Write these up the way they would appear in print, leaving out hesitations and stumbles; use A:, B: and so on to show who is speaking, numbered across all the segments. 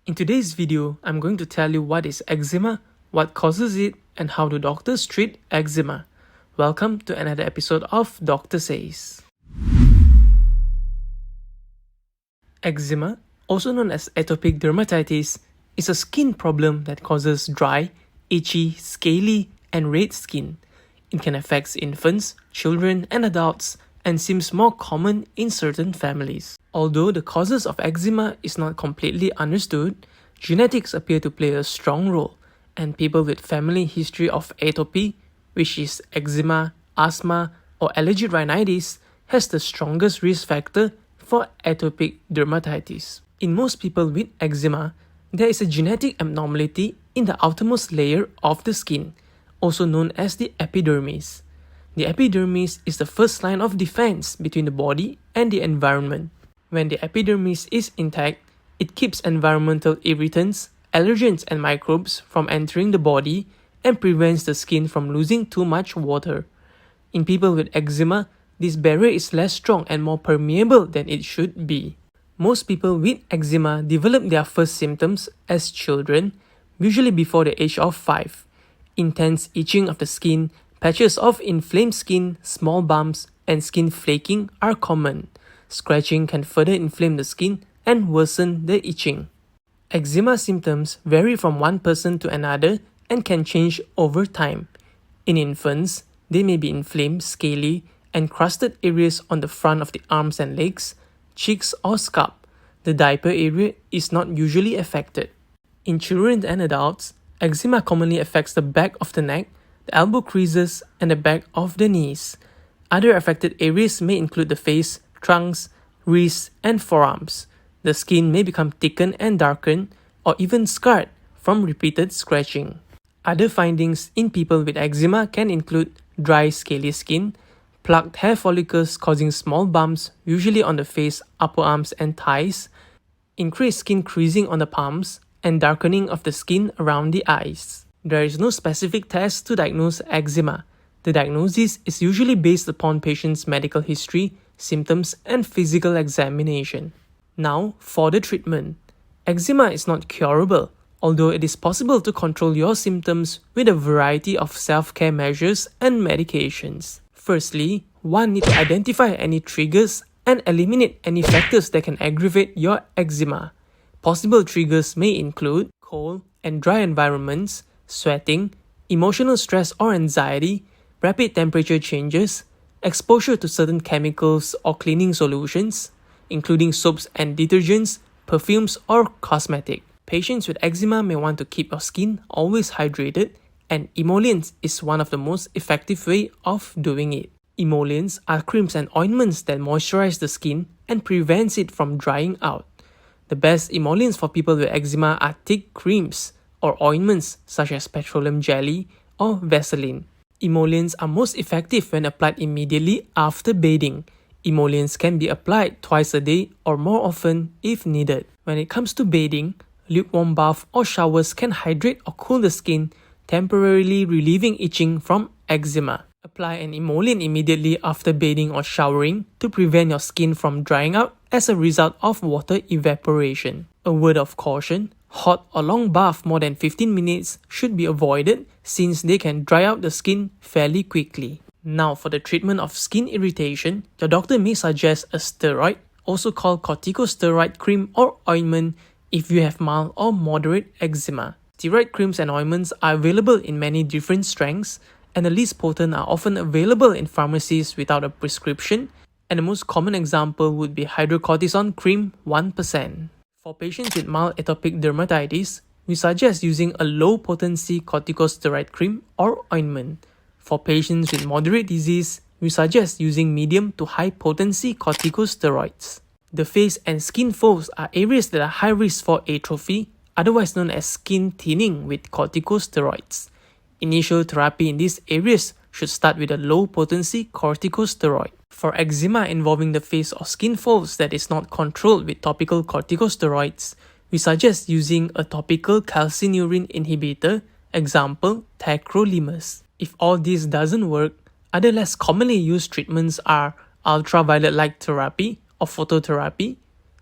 A: In today's video, I'm going to tell you what is eczema, what causes it, and how do doctors treat eczema. Welcome to another episode of Doctor Says. Eczema, also known as atopic dermatitis, is a skin problem that causes dry, itchy, scaly, and red skin. It can affect infants, children, and adults, and seems more common in certain families. Although the causes of eczema is not completely understood, genetics appear to play a strong role, and people with family history of atopy, which is eczema, asthma, or allergic rhinitis, has the strongest risk factor for atopic dermatitis. In most people with eczema, there is a genetic abnormality in the outermost layer of the skin, also known as the epidermis. The epidermis is the first line of defense between the body and the environment. When the epidermis is intact, it keeps environmental irritants, allergens, and microbes from entering the body and prevents the skin from losing too much water. In people with eczema, this barrier is less strong and more permeable than it should be. Most people with eczema develop their first symptoms as children, usually before the age of 5. Intense itching of the skin, patches of inflamed skin, small bumps, and skin flaking are common. Scratching can further inflame the skin and worsen the itching. Eczema symptoms vary from one person to another and can change over time. In infants, they may be inflamed, scaly, and crusted areas on the front of the arms and legs, cheeks, or scalp. The diaper area is not usually affected. In children and adults, eczema commonly affects the back of the neck, the elbow creases, and the back of the knees. Other affected areas may include the face, trunks, wrists, and forearms. The skin may become thickened and darkened, or even scarred from repeated scratching. Other findings in people with eczema can include dry, scaly skin, plucked hair follicles causing small bumps, usually on the face, upper arms, and thighs, increased skin creasing on the palms, and darkening of the skin around the eyes. There is no specific test to diagnose eczema. The diagnosis is usually based upon patient's medical history, symptoms, and physical examination. Now, for the treatment. Eczema is not curable, although it is possible to control your symptoms with a variety of self-care measures and medications. Firstly, one needs to identify any triggers and eliminate any factors that can aggravate your eczema. Possible triggers may include cold and dry environments, sweating, emotional stress or anxiety, rapid temperature changes, exposure to certain chemicals or cleaning solutions, including soaps and detergents, perfumes, or cosmetic. Patients with eczema may want to keep your skin always hydrated, and emollients is one of the most effective way of doing it. Emollients are creams and ointments that moisturize the skin and prevents it from drying out. The best emollients for people with eczema are thick creams or ointments such as petroleum jelly or Vaseline. Emollients are most effective when applied immediately after bathing. Emollients can be applied twice a day or more often if needed. When it comes to bathing, lukewarm bath or showers can hydrate or cool the skin, temporarily relieving itching from eczema. Apply an emollient immediately after bathing or showering to prevent your skin from drying out as a result of water evaporation. A word of caution: hot or long bath more than 15 minutes should be avoided since they can dry out the skin fairly quickly. Now for the treatment of skin irritation, your doctor may suggest a steroid, also called corticosteroid cream or ointment, if you have mild or moderate eczema. Steroid creams and ointments are available in many different strengths, and the least potent are often available in pharmacies without a prescription, and the most common example would be hydrocortisone cream 1%. For patients with mild atopic dermatitis, we suggest using a low-potency corticosteroid cream or ointment. For patients with moderate disease, we suggest using medium to high-potency corticosteroids. The face and skin folds are areas that are high risk for atrophy, otherwise known as skin thinning with corticosteroids. Initial therapy in these areas should start with a low-potency corticosteroid. For eczema involving the face or skin folds that is not controlled with topical corticosteroids, we suggest using a topical calcineurin inhibitor, example, tacrolimus. If all this doesn't work, other less commonly used treatments are ultraviolet light therapy or phototherapy,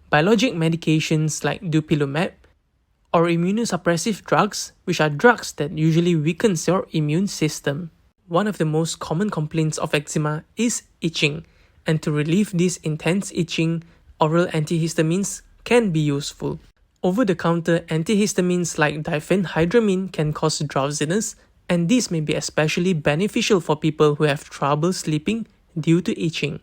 A: biologic medications like dupilumab, or immunosuppressive drugs, which are drugs that usually weakens your immune system. One of the most common complaints of eczema is itching, and to relieve this intense itching, oral antihistamines can be useful. Over-the-counter antihistamines like diphenhydramine can cause drowsiness, and these may be especially beneficial for people who have trouble sleeping due to itching.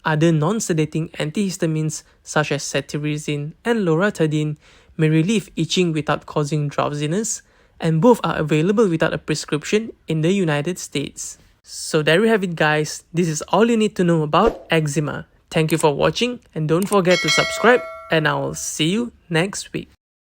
A: Other non-sedating antihistamines such as cetirizine and loratadine may relieve itching without causing drowsiness, and both are available without a prescription in the United States. So there you have it, guys. This is all you need to know about eczema. Thank you for watching, and don't forget to subscribe, and I will see you next week.